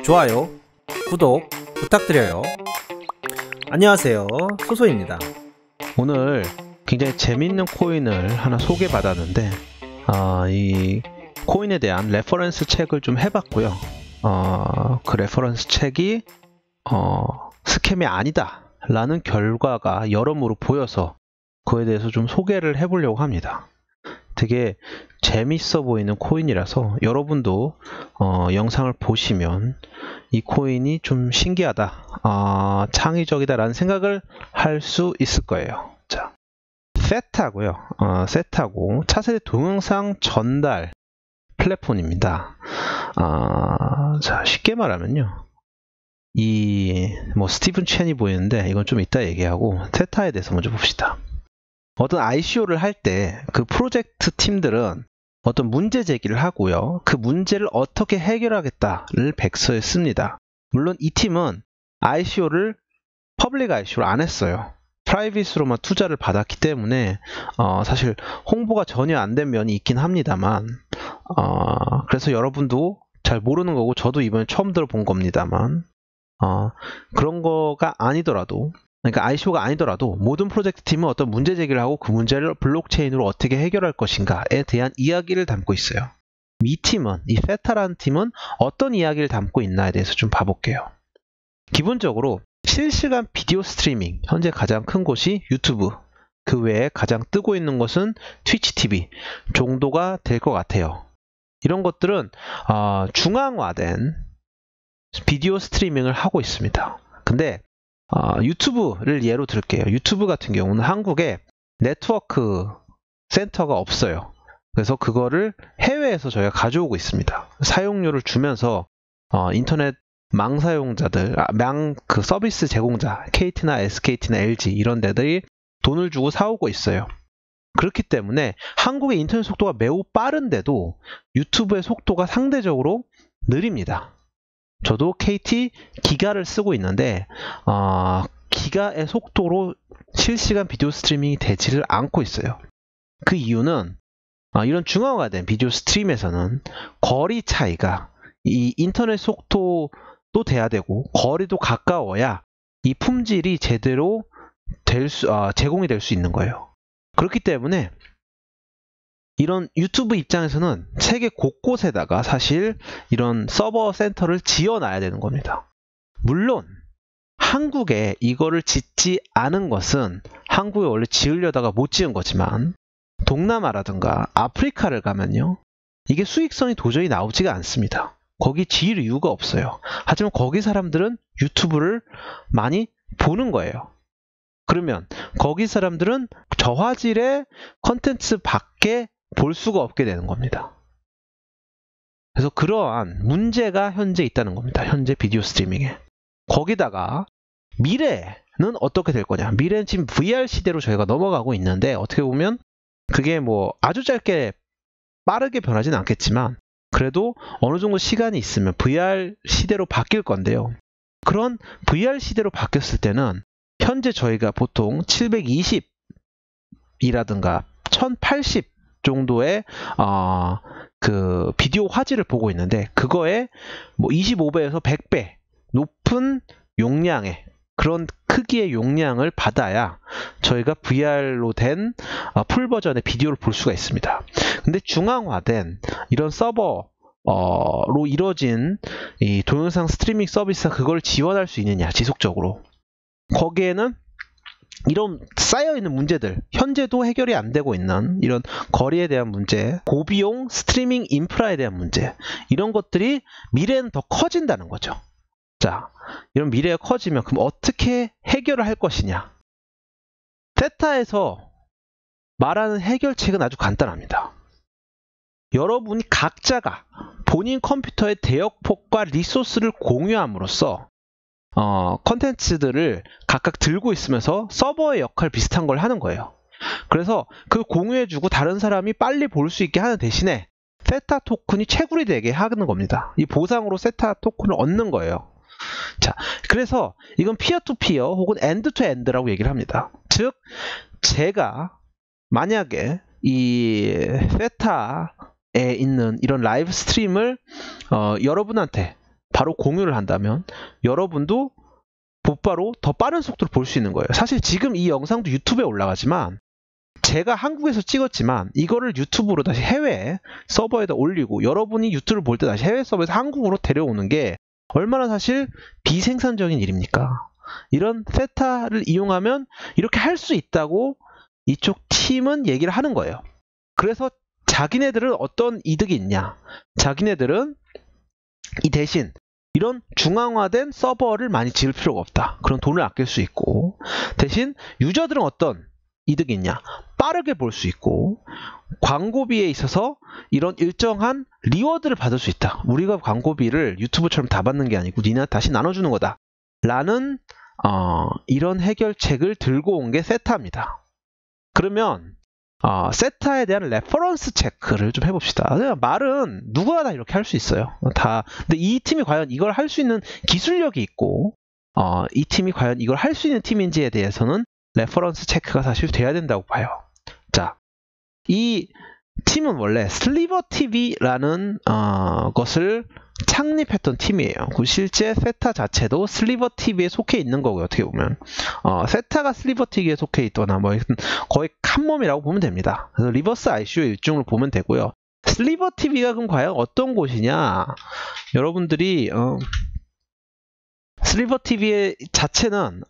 좋아요, 구독 부탁드려요. 안녕하세요, 소소입니다. 오늘 굉장히 재밌는 코인을 하나 소개받았는데 이 코인에 대한 레퍼런스 책을 좀 해봤고요. 그 레퍼런스 책이 스캠이 아니다 라는 결과가 여러모로 보여서 그에 대해서 좀 소개를 해보려고 합니다. 되게 재밌어 보이는 코인이라서 여러분도 영상을 보시면 이 코인이 좀 신기하다, 창의적이다 라는 생각을 할 수 있을 거예요. 자, 세타고요. 세타고 차세대 동영상 전달 플랫폼입니다. 자, 쉽게 말하면요, 스티븐 첸이 보이는데 이건 좀 이따 얘기하고 세타에 대해서 먼저 봅시다. 어떤 ICO를 할 때 그 프로젝트 팀들은 어떤 문제 제기를 하고요. 그 문제를 어떻게 해결하겠다를 백서에 씁니다. 물론 이 팀은 ICO를 퍼블릭 ICO를 안 했어요. 프라이빗으로만 투자를 받았기 때문에 사실 홍보가 전혀 안 된 면이 있긴 합니다만, 그래서 여러분도 잘 모르는 거고 저도 이번에 처음 들어본 겁니다만, 그런 거가 아니더라도, 그러니까 ICO가 아니더라도 모든 프로젝트 팀은 어떤 문제 제기를 하고 그 문제를 블록체인으로 어떻게 해결할 것인가에 대한 이야기를 담고 있어요. 이 팀은, 이 세타라는 팀은 어떤 이야기를 담고 있나에 대해서 좀 봐볼게요. 기본적으로 실시간 비디오 스트리밍, 현재 가장 큰 곳이 유튜브, 그 외에 가장 뜨고 있는 것은 트위치 TV 정도가 될 것 같아요. 이런 것들은 중앙화된 비디오 스트리밍을 하고 있습니다. 근데 유튜브를 예로 들게요. 유튜브 같은 경우는 한국에 네트워크 센터가 없어요. 그래서 그거를 해외에서 저희가 가져오고 있습니다. 사용료를 주면서 인터넷 망 사용자들, 그 서비스 제공자, KT나 SKT나 LG 이런 데들이 돈을 주고 사오고 있어요. 그렇기 때문에 한국의 인터넷 속도가 매우 빠른데도 유튜브의 속도가 상대적으로 느립니다. 저도 KT 기가를 쓰고 있는데 기가의 속도로 실시간 비디오 스트리밍이 되지를 않고 있어요. 그 이유는 이런 중앙화된 비디오 스트림에서는 거리 차이가, 이 인터넷 속도도 돼야 되고 거리도 가까워야 이 품질이 제대로 제공이 될 수 있는 거예요. 그렇기 때문에 이런 유튜브 입장에서는 세계 곳곳에다가 사실 이런 서버 센터를 지어놔야 되는 겁니다. 물론 한국에 이거를 짓지 않은 것은 한국에 원래 지으려다가 못 지은 거지만 동남아라든가 아프리카를 가면요, 이게 수익성이 도저히 나오지가 않습니다. 거기 지을 이유가 없어요. 하지만 거기 사람들은 유튜브를 많이 보는 거예요. 그러면 거기 사람들은 저화질의 컨텐츠 밖에 볼 수가 없게 되는 겁니다. 그래서 그러한 문제가 현재 있다는 겁니다. 현재 비디오 스트리밍에. 거기다가 미래는 어떻게 될 거냐. 미래는 지금 VR 시대로 저희가 넘어가고 있는데, 어떻게 보면 그게 아주 짧게 빠르게 변하진 않겠지만 그래도 어느 정도 시간이 있으면 VR 시대로 바뀔 건데요. 그런 VR 시대로 바뀌었을 때는 현재 저희가 보통 720이라든가 1080 정도의 그 비디오 화질을 보고 있는데, 그거에 25배에서 100배 높은 용량의 그런 크기의 용량을 받아야 저희가 VR로 된 풀 버전의 비디오를 볼 수가 있습니다. 근데 중앙화된 이런 서버로 이루어진 이 동영상 스트리밍 서비스가 그걸 지원할 수 있느냐, 지속적으로. 거기에는 이런 쌓여있는 문제들, 현재도 해결이 안 되고 있는 이런 거리에 대한 문제, 고비용 스트리밍 인프라에 대한 문제, 이런 것들이 미래는 더 커진다는 거죠. 자, 이런 미래가 커지면 그럼 어떻게 해결을 할 것이냐. 세타에서 말하는 해결책은 아주 간단합니다. 여러분이 각자가 본인 컴퓨터의 대역폭과 리소스를 공유함으로써 컨텐츠들을 각각 들고 있으면서 서버의 역할 비슷한 걸 하는 거예요. 그래서 그 공유해주고 다른 사람이 빨리 볼 수 있게 하는 대신에 세타 토큰이 채굴이 되게 하는 겁니다. 이 보상으로 세타 토큰을 얻는 거예요. 자, 그래서 이건 피어 투 피어 혹은 엔드 투 엔드라고 얘기를 합니다. 즉, 제가 만약에 이 세타에 있는 이런 라이브 스트림을 여러분한테 바로 공유를 한다면 여러분도 곧바로 더 빠른 속도로 볼 수 있는 거예요. 사실 지금 이 영상도 유튜브에 올라가지만 제가 한국에서 찍었지만 이거를 유튜브로 다시 해외 서버에다 올리고 여러분이 유튜브를 볼 때 다시 해외 서버에서 한국으로 데려오는 게 얼마나 사실 비생산적인 일입니까? 이런 세타를 이용하면 이렇게 할 수 있다고 이쪽 팀은 얘기를 하는 거예요. 그래서 자기네들은 어떤 이득이 있냐? 자기네들은 이 대신 이런 중앙화된 서버를 많이 지을 필요가 없다. 그런 돈을 아낄 수 있고 대신 유저들은 어떤 이득이 있냐? 빠르게 볼 수 있고 광고비에 있어서 이런 일정한 리워드를 받을 수 있다. 우리가 광고비를 유튜브처럼 다 받는 게 아니고 니네 다시 나눠주는 거다. 라는 이런 해결책을 들고 온 게 세타입니다. 그러면 세타에 대한 레퍼런스 체크를 좀 해봅시다. 말은 누구나 다 이렇게 할 수 있어요. 근데 이 팀이 과연 이걸 할 수 있는 기술력이 있고 이 팀이 과연 이걸 할 수 있는 팀인지에 대해서는 레퍼런스 체크가 사실 돼야 된다고 봐요. 자, 이 팀은 원래 슬리버TV라는 것을 창립했던 팀이에요. 실제 세타 자체도 슬리버TV에 속해 있는 거고요. 어떻게 보면 세타가 슬리버TV에 속해 있거나 뭐 거의 한 몸이라고 보면 됩니다. 그래서 리버스 ICO의 일종으로 보면 되고요. 슬리버TV가 그럼 과연 어떤 곳이냐? 여러분들이 슬리버TV의 자체는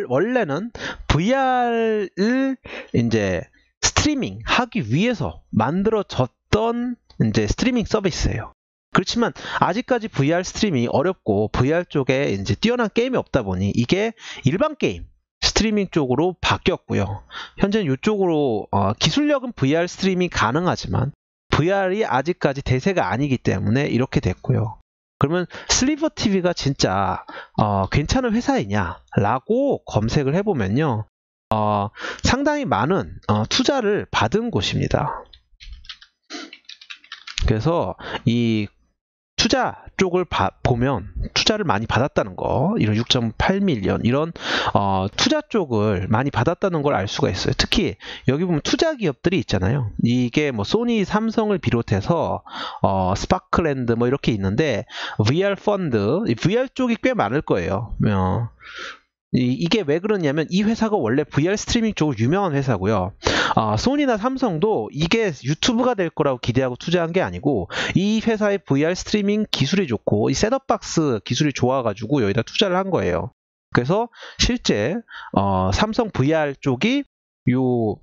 원래는 VR을 이제 스트리밍 하기 위해서 만들어졌던 이제 스트리밍 서비스예요. 그렇지만 아직까지 VR 스트리밍이 어렵고 VR 쪽에 이제 뛰어난 게임이 없다 보니 이게 일반 게임 스트리밍 쪽으로 바뀌었고요. 현재는 이쪽으로 기술력은 VR 스트리밍이 가능하지만 VR이 아직까지 대세가 아니기 때문에 이렇게 됐고요. 그러면 슬리버TV가 진짜 괜찮은 회사이냐라고 검색을 해보면요. 상당히 많은 투자를 받은 곳입니다. 그래서 이 투자 쪽을 보면 투자를 많이 받았다는 거, 이런 6.8밀리언 이런 투자 쪽을 많이 받았다는 걸 알 수가 있어요. 특히 여기 보면 투자 기업들이 있잖아요. 이게 뭐 소니, 삼성을 비롯해서 스파클랜드 뭐 이렇게 있는데 VR 펀드, VR 쪽이 꽤 많을 거예요. 이게 왜 그러냐면 이 회사가 원래 VR 스트리밍 쪽으로 유명한 회사고요. 소니나 삼성도 이게 유튜브가 될 거라고 기대하고 투자한 게 아니고 이 회사의 VR 스트리밍 기술이 좋고 이 셋업박스 기술이 좋아가지고 여기다 투자를 한 거예요. 그래서 실제 삼성 VR 쪽이 요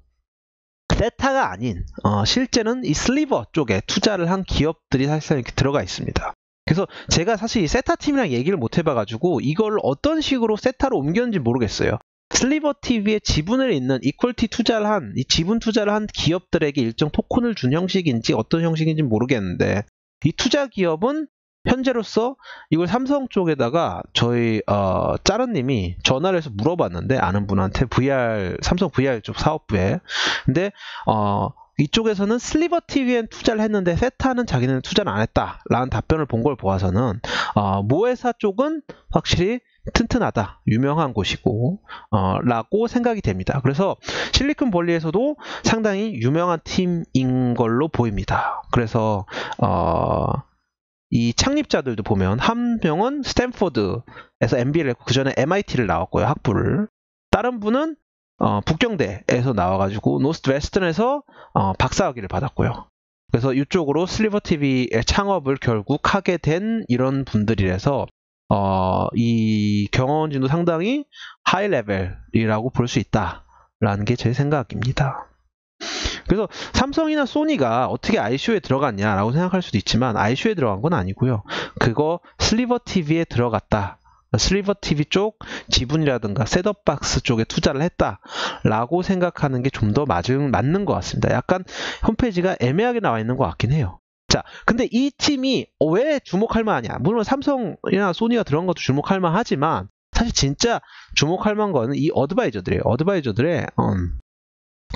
세타가 아닌 실제는 이 슬리버 쪽에 투자를 한 기업들이 사실상 이렇게 들어가 있습니다. 그래서 제가 사실 이 세타 팀이랑 얘기를 못 해봐가지고 이걸 어떤 식으로 세타로 옮겼는지 모르겠어요. 슬리버TV에 지분을 있는 이퀄티 투자를 한, 이 지분 투자를 한 기업들에게 일정 토큰을 준 형식인지 어떤 형식인지 모르겠는데 이 투자 기업은 현재로서 이걸 삼성 쪽에다가 저희 짜르님이 전화를 해서 물어봤는데 아는 분한테 삼성 VR 쪽 사업부에 근데 이쪽에서는 슬리버TV엔 투자를 했는데 세타는 자기는 투자를 안 했다라는 답변을 본 걸 보아서는 모회사 쪽은 확실히 튼튼하다, 유명한 곳이고 라고 생각이 됩니다. 그래서 실리콘밸리에서도 상당히 유명한 팀인 걸로 보입니다. 그래서 이 창립자들도 보면 한 명은 스탠포드에서 MBA를 했고 그 전에 MIT를 나왔고요, 학부를. 다른 분은 북경대에서 나와가지고 노스웨스턴에서 박사학위를 받았고요. 그래서 이쪽으로 슬리버TV의 창업을 결국 하게 된 이런 분들이라서 이 경영진도 상당히 하이 레벨이라고 볼 수 있다라는 게 제 생각입니다. 그래서 삼성이나 소니가 어떻게 ICO에 들어갔냐라고 생각할 수도 있지만 ICO에 들어간 건 아니고요. 그거 슬리버TV에 들어갔다. 슬리버TV 쪽 지분이라든가 셋업박스 쪽에 투자를 했다라고 생각하는 게 좀 더 맞는 것 같습니다. 약간 홈페이지가 애매하게 나와 있는 것 같긴 해요. 자, 근데 이 팀이 왜 주목할 만하냐? 물론 삼성이나 소니가 들어간 것도 주목할 만하지만 사실 진짜 주목할 만한 거는 이 어드바이저들이에요. 어드바이저들의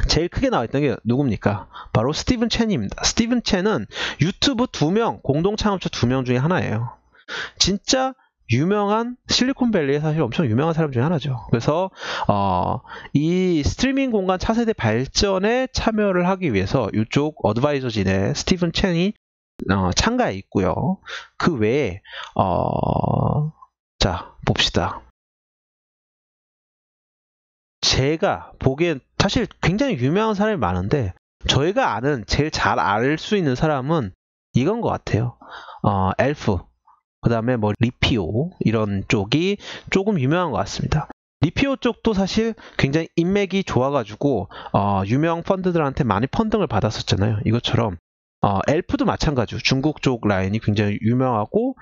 제일 크게 나와 있던 게 누굽니까? 바로 스티븐 첸입니다. 스티븐 첸은 유튜브 2명, 공동 창업자 2명 중에 하나예요. 진짜 유명한 실리콘밸리에 사실 엄청 유명한 사람 중에 하나죠. 그래서 이 스트리밍 공간 차세대 발전에 참여를 하기 위해서 이쪽 어드바이저진의 스티븐 첸이 참가해 있고요. 그 외에 자 봅시다. 제가 보기엔 사실 굉장히 유명한 사람이 많은데 저희가 아는 제일 잘 알 수 있는 사람은 이건 것 같아요. 엘프, 그 다음에 뭐 리피오 이런 쪽이 조금 유명한 것 같습니다. 리피오 쪽도 사실 굉장히 인맥이 좋아가지고 유명 펀드들한테 많이 펀딩을 받았었잖아요. 이것처럼 엘프도 마찬가지로 중국 쪽 라인이 굉장히 유명하고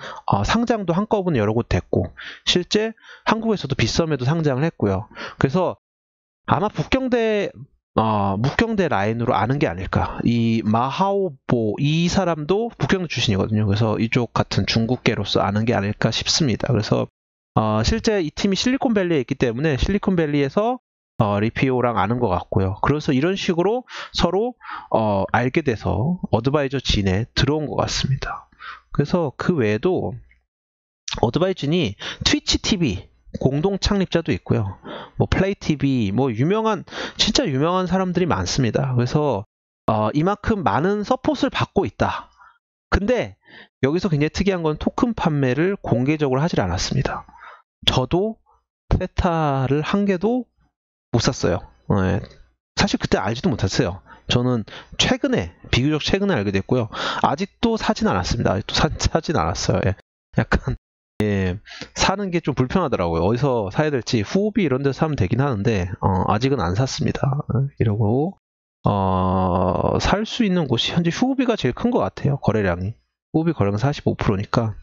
상장도 한꺼번에 여러 곳 됐고 실제 한국에서도 빗썸에도 상장을 했고요. 그래서 아마 북경대 라인으로 아는 게 아닐까. 이 마하오보 이 사람도 북경대 출신이거든요. 그래서 이쪽 같은 중국계로서 아는 게 아닐까 싶습니다. 그래서 실제 이 팀이 실리콘밸리에 있기 때문에 실리콘밸리에서 리피오랑 아는 것 같고요. 그래서 이런 식으로 서로 알게 돼서 어드바이저 진에 들어온 것 같습니다. 그래서 그 외에도 어드바이진이 트위치 TV 공동 창립자도 있고요. 뭐 플레이 TV, 뭐 진짜 유명한 사람들이 많습니다. 그래서 이만큼 많은 서폿을 받고 있다. 근데 여기서 굉장히 특이한 건 토큰 판매를 공개적으로 하질 않았습니다. 저도 세타를 한 개도 못 샀어요. 사실 그때 알지도 못했어요. 저는 비교적 최근에 알게 됐고요. 아직도 사진 않았습니다. 아직도 사진 않았어요. 약간 사는 게 좀 불편하더라고요. 어디서 사야 될지 후오비 이런 데서 사면 되긴 하는데 아직은 안 샀습니다. 이러고 살 수 있는 곳이 현재 후오비가 제일 큰 것 같아요. 거래량이. 후오비 거래량 45%니까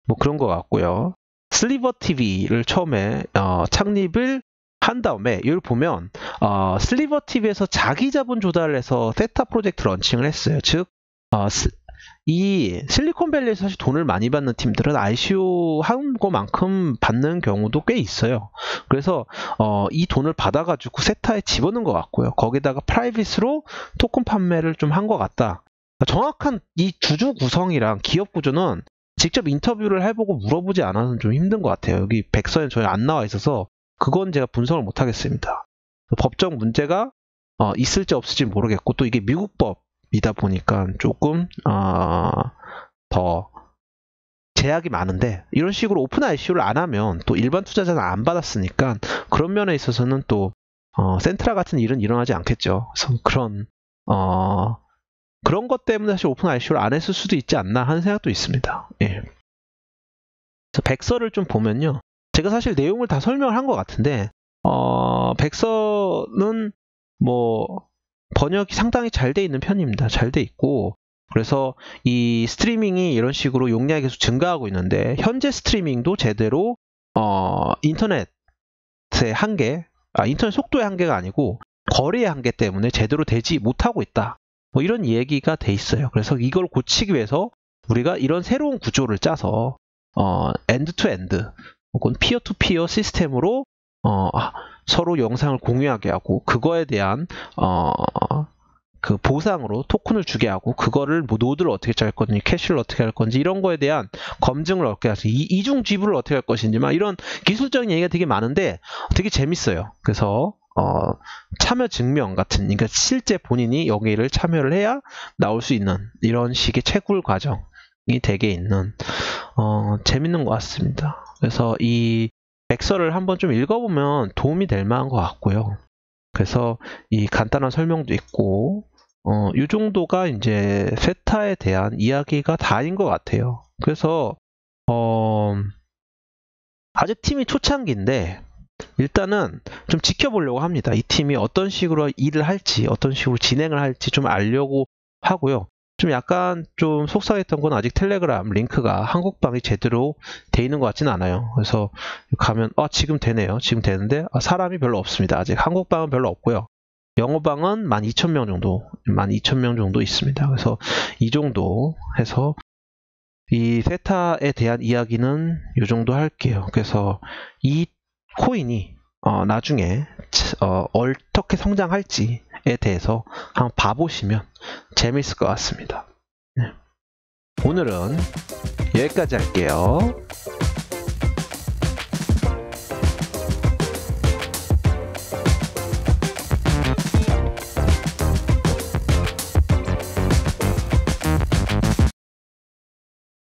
뭐 그런 것 같고요. 슬리버 TV를 처음에 창립을 한 다음에 이걸 보면 슬리버 TV에서 자기 자본 조달을 해서 세타 프로젝트 런칭을 했어요. 즉 이 실리콘밸리에서 사실 돈을 많이 받는 팀들은 ICO 한 거만큼 받는 경우도 꽤 있어요. 그래서 이 돈을 받아가지고 세타에 집어넣은 것 같고요. 거기다가 프라이빗으로 토큰 판매를 좀 한 것 같다. 정확한 이 주주 구성이랑 기업 구조는 직접 인터뷰를 해보고 물어보지 않아서는 좀 힘든 것 같아요. 여기 백서에 전혀 안 나와 있어서 그건 제가 분석을 못 하겠습니다. 법적 문제가 있을지 없을지 모르겠고 또 이게 미국 법이다 보니까 조금 더 제약이 많은데 이런 식으로 오픈 ICO를 안 하면 또 일반 투자자는 안 받았으니까 그런 면에 있어서는 또 센트라 같은 일은 일어나지 않겠죠. 그래서 그런 것 때문에 사실 오픈 ICO를 안 했을 수도 있지 않나 하는 생각도 있습니다. 예. 그래서 백서를 좀 보면요. 제가 사실 내용을 다 설명을 한 것 같은데 백서는 뭐 번역이 상당히 잘 돼 있는 편입니다. 잘 돼 있고 그래서 이 스트리밍이 이런 식으로 용량이 계속 증가하고 있는데 현재 스트리밍도 제대로 인터넷의 한계, 인터넷 속도의 한계가 아니고 거리의 한계 때문에 제대로 되지 못하고 있다. 뭐 이런 얘기가 돼 있어요. 그래서 이걸 고치기 위해서 우리가 이런 새로운 구조를 짜서 엔드 투 엔드 혹은 피어 투 피어 시스템으로 서로 영상을 공유하게 하고 그거에 대한 그 보상으로 토큰을 주게 하고 그거를 뭐 노드를 어떻게 짤 건지 캐시를 어떻게 할 건지 이런 거에 대한 검증을 어떻게 할지 이중 지불을 어떻게 할 것인지 막 이런 기술적인 얘기가 되게 많은데 되게 재밌어요. 그래서 참여 증명 같은 그러니까 실제 본인이 여기를 참여를 해야 나올 수 있는 이런 식의 채굴 과정이 되게 있는 재밌는 것 같습니다. 그래서 이 백서를 한번 좀 읽어보면 도움이 될 만한 것 같고요. 그래서 이 간단한 설명도 있고 이 정도가 이제 세타에 대한 이야기가 다인 것 같아요. 그래서 아직 팀이 초창기인데 일단은 좀 지켜보려고 합니다. 이 팀이 어떤 식으로 일을 할지 어떤 식으로 진행을 할지 좀 알려고 하고요. 좀 약간 좀 속상했던 건 아직 텔레그램 링크가 한국방이 제대로 돼 있는 것 같지는 않아요. 그래서 가면 지금 되네요. 지금 되는데 사람이 별로 없습니다. 아직 한국방은 별로 없고요. 영어방은 12,000명 정도 있습니다. 그래서 이 정도 해서 이 세타에 대한 이야기는 이 정도 할게요. 그래서 이 코인이 나중에 어떻게 성장할지에 대해서 한번 봐보시면 재밌을 것 같습니다. 오늘은 여기까지 할게요.